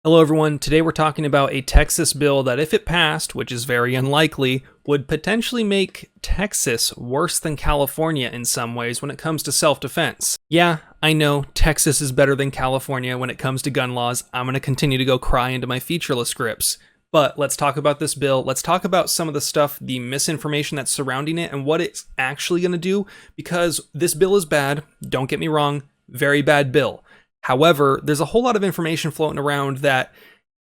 Hello everyone, today we're talking about a Texas bill that if it passed, which is very unlikely, would potentially make Texas worse than California in some ways when it comes to self-defense. Yeah, I know, Texas is better than California when it comes to gun laws. I'm going to continue to go cry into my featureless scripts. But let's talk about this bill. Let's talk about some of the stuff, the misinformation that's surrounding it and what it's actually going to do, because this bill is bad. Don't get me wrong, very bad bill. However, there's a whole lot of information floating around that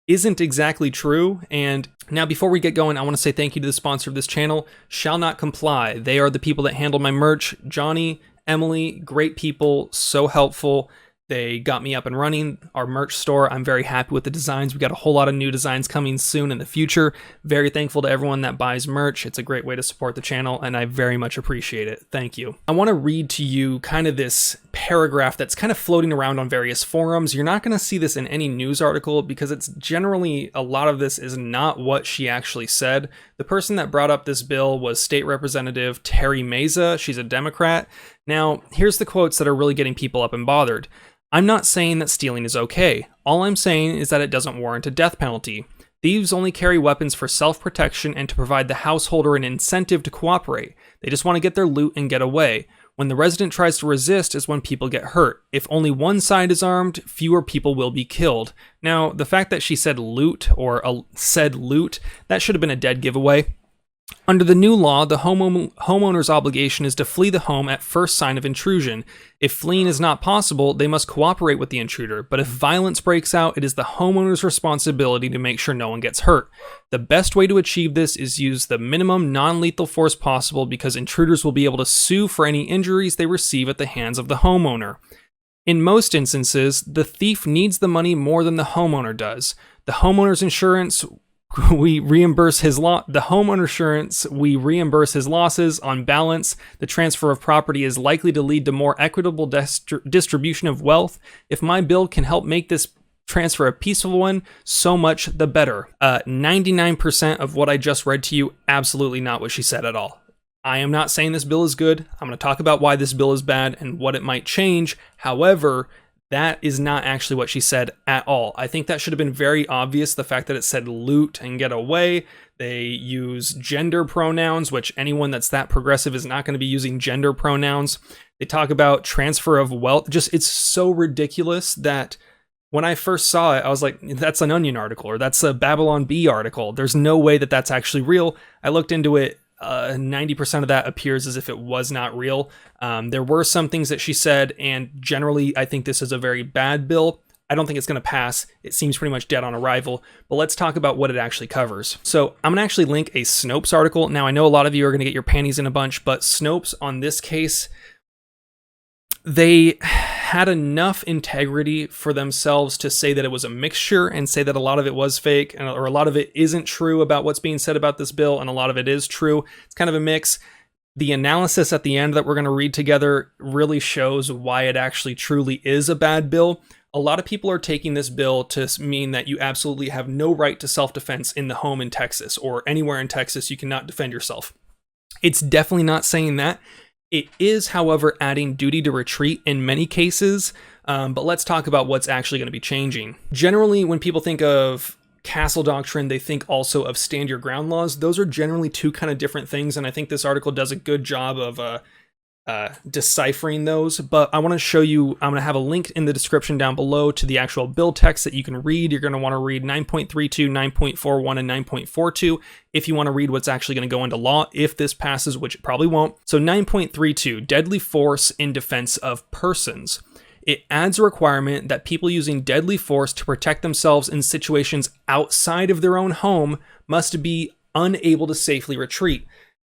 isn't exactly true. And now before we get going, I want to say thank you to the sponsor of this channel, Shall Not Comply. They are the people that handle my merch. Johnny, Emily, great people, so helpful. They got me up and running, our merch store. I'm very happy with the designs. We got a whole lot of new designs coming soon in the future. Very thankful to everyone that buys merch. It's a great way to support the channel, and I very much appreciate it. Thank you. I want to read to you kind of this paragraph that's kind of floating around on various forums. You're not going to see this in any news article because it's generally, a lot of this is not what she actually said. The person that brought up this bill was State Representative Terry Meza. She's a Democrat. Now, here's the quotes that are really getting people up and bothered. I'm not saying that stealing is okay. All I'm saying is that it doesn't warrant a death penalty. Thieves only carry weapons for self-protection and to provide the householder an incentive to cooperate. They just want to get their loot and get away. When the resident tries to resist is when people get hurt. If only one side is armed, fewer people will be killed. Now, the fact that she said loot, or said loot, that should have been a dead giveaway. Under the new law, the homeowner's obligation is to flee the home at first sign of intrusion. If fleeing is not possible, they must cooperate with the intruder. But if violence breaks out, it is the homeowner's responsibility to make sure no one gets hurt. The best way to achieve this is use the minimum non-lethal force possible because intruders will be able to sue for any injuries they receive at the hands of the homeowner. In most instances, the thief needs the money more than the homeowner does. The homeowner's insurance we reimburse his we reimburse his losses. On balance, the transfer of property is likely to lead to more equitable distribution of wealth. If my bill can help make this transfer a peaceful one, so much the better. 99% of what I just read to you, absolutely not what she said at all. I am not saying this bill is good. I'm going to talk about why this bill is bad and what it might change. However, that is not actually what she said at all. I think that should have been very obvious, the fact that it said loot and get away. They use gender pronouns, which anyone that's that progressive is not going to be using gender pronouns. They talk about transfer of wealth. Just, it's so ridiculous that when I first saw it, I was like, that's an Onion article or that's a Babylon Bee article. There's no way that that's actually real. I looked into it. 90% of that appears as if it was not real. There were some things that she said, and generally I think this is a very bad bill. I don't think it's going to pass. It seems pretty much dead on arrival, but let's talk about what it actually covers. So I'm going to actually link a Snopes article. Now I know a lot of you are going to get your panties in a bunch, but Snopes on this case, they had enough integrity for themselves to say that it was a mixture and say that a lot of it was fake or a lot of it isn't true about what's being said about this bill and a lot of it is true. It's kind of a mix. The analysis at the end that we're going to read together really shows why it actually truly is a bad bill. A lot of people are taking this bill to mean that you absolutely have no right to self-defense in the home in Texas or anywhere in Texas. You cannot defend yourself. It's definitely not saying that. It is, however, adding duty to retreat in many cases, but let's talk about what's actually going to be changing. Generally, when people think of castle doctrine, they think also of stand your ground laws. Those are generally two kind of different things, and I think this article does a good job of deciphering those, but I want to show you, I'm going to have a link in the description down below to the actual bill text that you can read. You're going to want to read 9.32, 9.41, and 9.42 if you want to read what's actually going to go into law if this passes, which it probably won't. So 9.32, deadly force in defense of persons. It adds a requirement that people using deadly force to protect themselves in situations outside of their own home must be unable to safely retreat.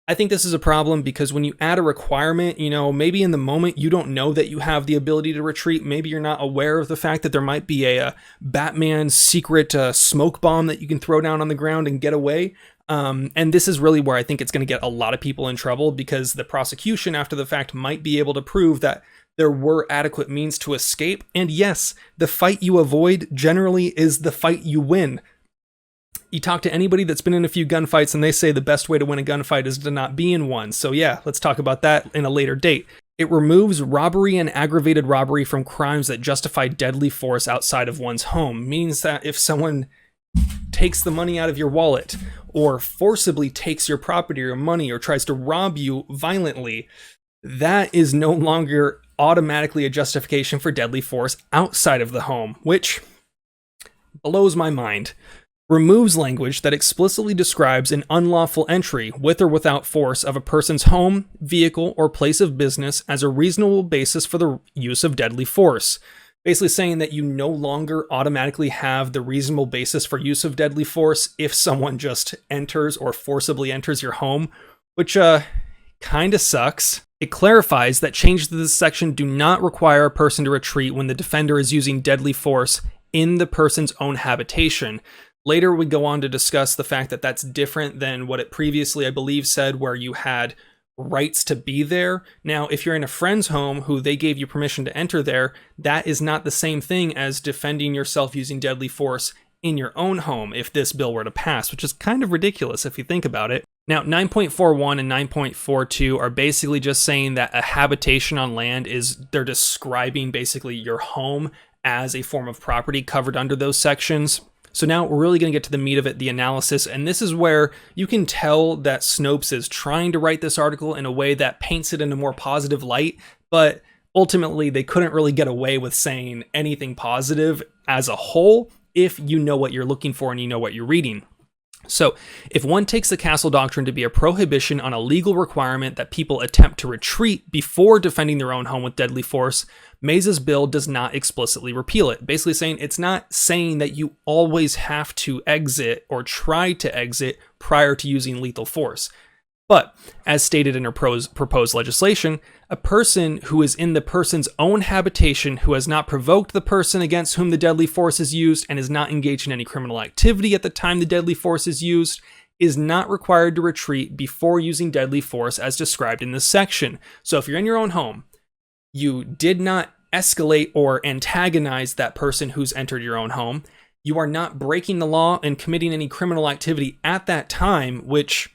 I think this is a problem because when you add a requirement, maybe in the moment you don't know that you have the ability to retreat. Maybe you're not aware of the fact that there might be a Batman secret smoke bomb that you can throw down on the ground and get away. And this is really where I think it's going to get a lot of people in trouble because the prosecution after the fact might be able to prove that there were adequate means to escape. And yes, the fight you avoid generally is the fight you win. You talk to anybody that's been in a few gunfights and they say the best way to win a gunfight is to not be in one. So yeah, let's talk about that in a later date. It removes robbery and aggravated robbery from crimes that justify deadly force outside of one's home. Means that if someone takes the money out of your wallet or forcibly takes your property or money or tries to rob you violently, that is no longer automatically a justification for deadly force outside of the home, which blows my mind. Removes language that explicitly describes an unlawful entry with or without force of a person's home, vehicle, or place of business as a reasonable basis for the use of deadly force. Basically saying that you no longer automatically have the reasonable basis for use of deadly force if someone just enters or forcibly enters your home, which kind of sucks. It clarifies that changes to this section do not require a person to retreat when the defender is using deadly force in the person's own habitation. Later, we go on to discuss the fact that that's different than what it previously, I believe, said, where you had rights to be there. Now, if you're in a friend's home who they gave you permission to enter there, that is not the same thing as defending yourself using deadly force in your own home if this bill were to pass, which is kind of ridiculous if you think about it. Now, 9.41 and 9.42 are basically just saying that a habitation on land they're describing basically your home as a form of property covered under those sections. So now we're really going to get to the meat of it, the analysis, and this is where you can tell that Snopes is trying to write this article in a way that paints it in a more positive light, but ultimately they couldn't really get away with saying anything positive as a whole if you know what you're looking for and you know what you're reading. So, if one takes the Castle Doctrine to be a prohibition on a legal requirement that people attempt to retreat before defending their own home with deadly force, Mays' bill does not explicitly repeal it. Basically saying it's not saying that you always have to exit or try to exit prior to using lethal force. But, as stated in her proposed legislation, a person who is in the person's own habitation who has not provoked the person against whom the deadly force is used and is not engaged in any criminal activity at the time the deadly force is used is not required to retreat before using deadly force as described in this section. So if you're in your own home, you did not escalate or antagonize that person who's entered your own home, you are not breaking the law and committing any criminal activity at that time, which...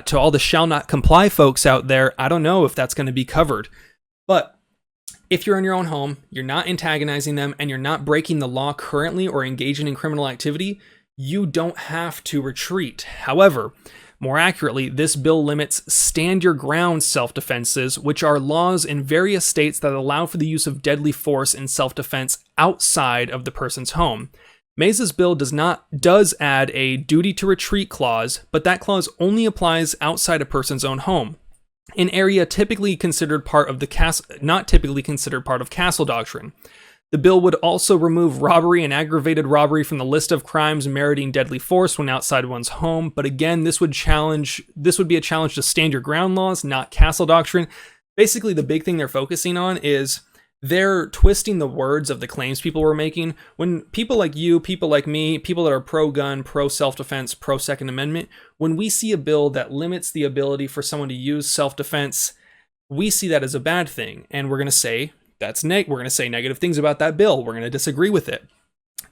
to all the shall not comply folks out there, I don't know if that's going to be covered. But if you're in your own home, you're not antagonizing them, and you're not breaking the law currently or engaging in criminal activity, you don't have to retreat. However, more accurately, this bill limits stand your ground self-defenses, which are laws in various states that allow for the use of deadly force in self-defense outside of the person's home. Mays' bill does add a duty to retreat clause, but that clause only applies outside a person's own home, an area typically considered part of not typically considered part of Castle Doctrine. The bill would also remove robbery and aggravated robbery from the list of crimes meriting deadly force when outside one's home, but again, this would be a challenge to stand your ground laws, not Castle Doctrine. Basically, the big thing they're focusing on is they're twisting the words of the claims people were making. When people like you, people like me, people that are pro-gun, pro-self-defense, pro-Second Amendment, when we see a bill that limits the ability for someone to use self-defense, we see that as a bad thing. And we're going to say, we're going to say negative things about that bill. We're going to disagree with it.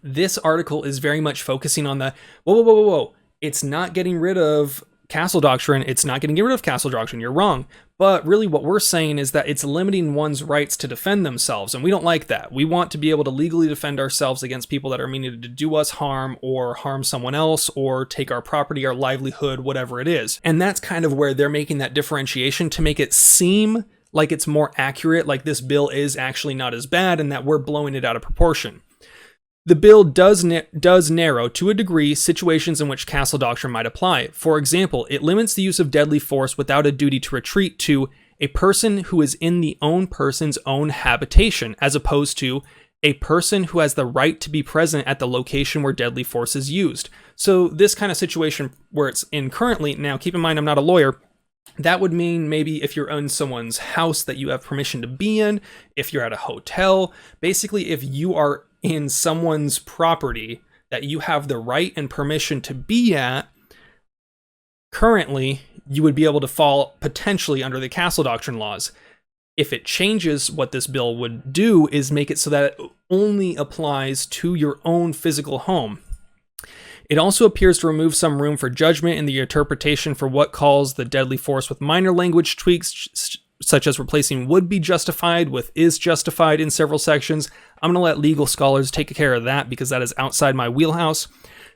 This article is very much focusing on the, whoa. It's not getting rid of Castle Doctrine. It's not getting rid of Castle Doctrine. You're wrong. But really what we're saying is that it's limiting one's rights to defend themselves, and we don't like that. We want to be able to legally defend ourselves against people that are meaning to do us harm or harm someone else or take our property, our livelihood, whatever it is. And that's kind of where they're making that differentiation to make it seem like it's more accurate, like this bill is actually not as bad and that we're blowing it out of proportion. The bill does narrow, to a degree, situations in which Castle Doctrine might apply. For example, it limits the use of deadly force without a duty to retreat to a person who is in the person's own habitation, as opposed to a person who has the right to be present at the location where deadly force is used. So this kind of situation where it's in currently, now keep in mind I'm not a lawyer, that would mean maybe if you're in someone's house that you have permission to be in, if you're at a hotel, basically if you are in someone's property that you have the right and permission to be at, currently you would be able to fall potentially under the Castle Doctrine laws. If it changes, what this bill would do is make it so that it only applies to your own physical home. It also appears to remove some room for judgment in the interpretation for what calls the deadly force with minor language tweaks, such as replacing would be justified with is justified in several sections. I'm going to let legal scholars take care of that because that is outside my wheelhouse.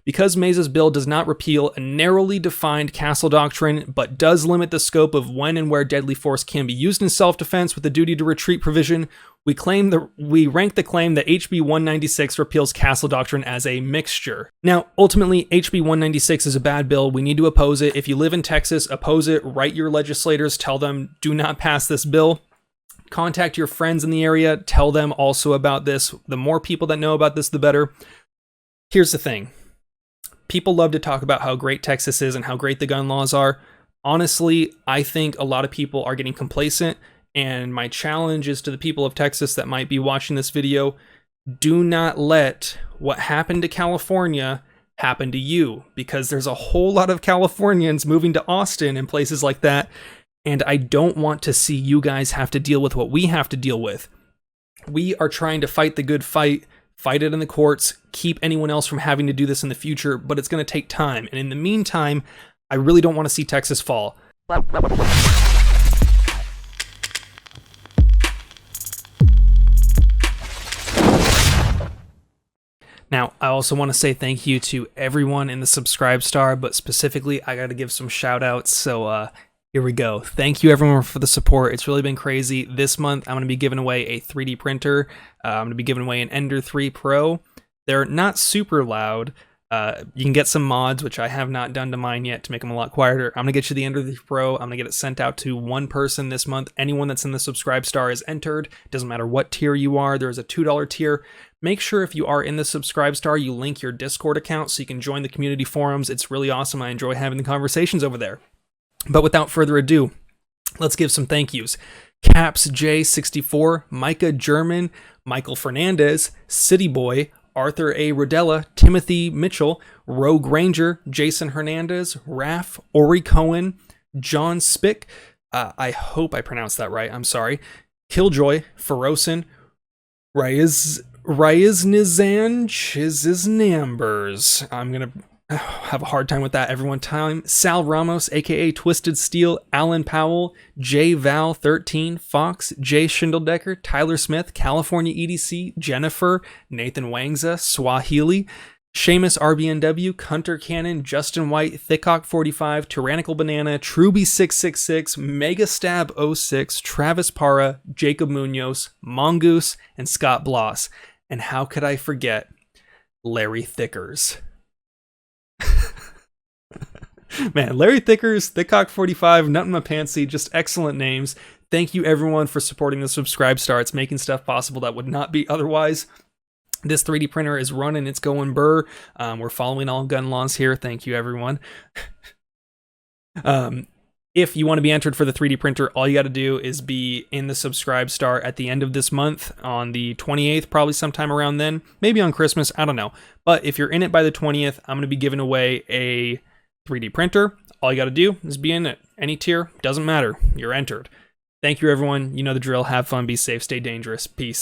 Because May's bill does not repeal a narrowly defined castle doctrine, but does limit the scope of when and where deadly force can be used in self-defense with the duty to retreat provision, we rank the claim that HB196 repeals castle doctrine as a mixture. Now, ultimately, HB196 is a bad bill. We need to oppose it. If you live in Texas, oppose it. Write your legislators. Tell them, do not pass this bill. Contact your friends in the area. Tell them also about this. The more people that know about this, the better. Here's the thing. People love to talk about how great Texas is and how great the gun laws are. Honestly, I think a lot of people are getting complacent, and my challenge is to the people of Texas that might be watching this video, do not let what happened to California happen to you, because there's a whole lot of Californians moving to Austin and places like that, and I don't want to see you guys have to deal with what we have to deal with. We are trying to fight the good fight it in the courts, keep anyone else from having to do this in the future, but it's going to take time. And in the meantime, I really don't want to see Texas fall. Now, I also want to say thank you to everyone in the Subscribe Star, but specifically, I got to give some shout outs. So, here we go. Thank you everyone for the support. It's really been crazy. This month, I'm going to be giving away a 3D printer. I'm going to be giving away an Ender 3 Pro. They're not super loud. You can get some mods, which I have not done to mine yet to make them a lot quieter. I'm going to get you the Ender 3 Pro. I'm going to get it sent out to one person this month. Anyone that's in the Subscribe Star is entered. Doesn't matter what tier you are. There's a $2 tier. Make sure if you are in the Subscribe Star, you link your Discord account so you can join the community forums. It's really awesome. I enjoy having the conversations over there. But without further ado, let's give some thank yous. Caps J64, Micah German, Michael Fernandez, City Boy, Arthur A. Rodella, Timothy Mitchell, Rogue Ranger, Jason Hernandez, Raf, Ori Cohen, John Spick, I hope I pronounced that right, I'm sorry, Killjoy, Ferosin, Nizan, Chiz's Nambers. I'm going to have a hard time with that every one time. Sal Ramos, aka Twisted Steel, Alan Powell, J Val 13, Fox, Jay Schindeldecker, Tyler Smith, California EDC, Jennifer, Nathan Wangza, Swahili, Seamus RBNW, Hunter Cannon, Justin White, Thickhawk 45, Tyrannical Banana, Truby 666, Megastab 06, Travis Para, Jacob Munoz, Mongoose, and Scott Bloss. And how could I forget Larry Thickers? Man, Larry Thickers, Thickhawk 45, Nut in My Pantsy, just excellent names. Thank you everyone for supporting the Subscribe Star. It's making stuff possible that would not be otherwise. This 3D printer is running, it's going burr. We're following all gun laws here. Thank you everyone. If you want to be entered for the 3D printer, all you got to do is be in the Subscribe Star at the end of this month on the 28th, probably sometime around then, maybe on Christmas, I don't know. But if you're in it by the 20th, I'm going to be giving away a 3D printer. All you got to do is be in it. Any tier, doesn't matter. You're entered. Thank you, everyone. You know the drill. Have fun, be safe, stay dangerous. Peace.